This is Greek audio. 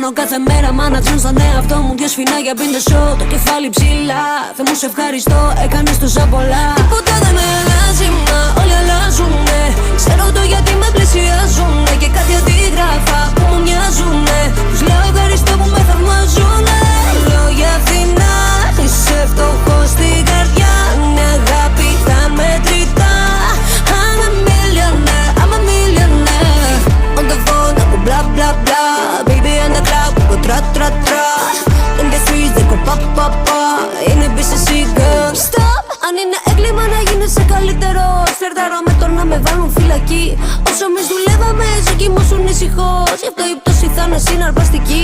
κάνω κάθε μέρα μάνατζον στον εαυτό μου. Δυο σφινάκια πριν το show, το κεφάλι ψηλά. Θεέ μου σε ευχαριστώ, έκανες τόσα πολλά. Τίποτα δεν αλλάζει, μα όλοι αλλάζουνε. Ξέρω το γιατί με πλησιάζουνε. Και κάτι αντίγραφα που μου μοιάζουνε. Τους λέω ευχαριστώ που με θαυμάζουνε. Λόγια φθηνά, είσαι φτωχός στην καρδιά. Μια αγάπη τα μετρητά. I'm a millionaire, I'm a millionaire. On the phone, I go blah blah blah. Baby in the club, we go tra tra tra. In the streets, they go pop pop pop. Είναι business girl. Stop, αν είναι έγκλημα να γίνεσαι καλύτερο. Φλερτάρω με το να με βάλουν φυλακή. Όσο εμείς δουλεύαμε, εσύ κοιμώσουν ησυχώς. Γι' αυτό η πτώση θα είναι συναρπαστική.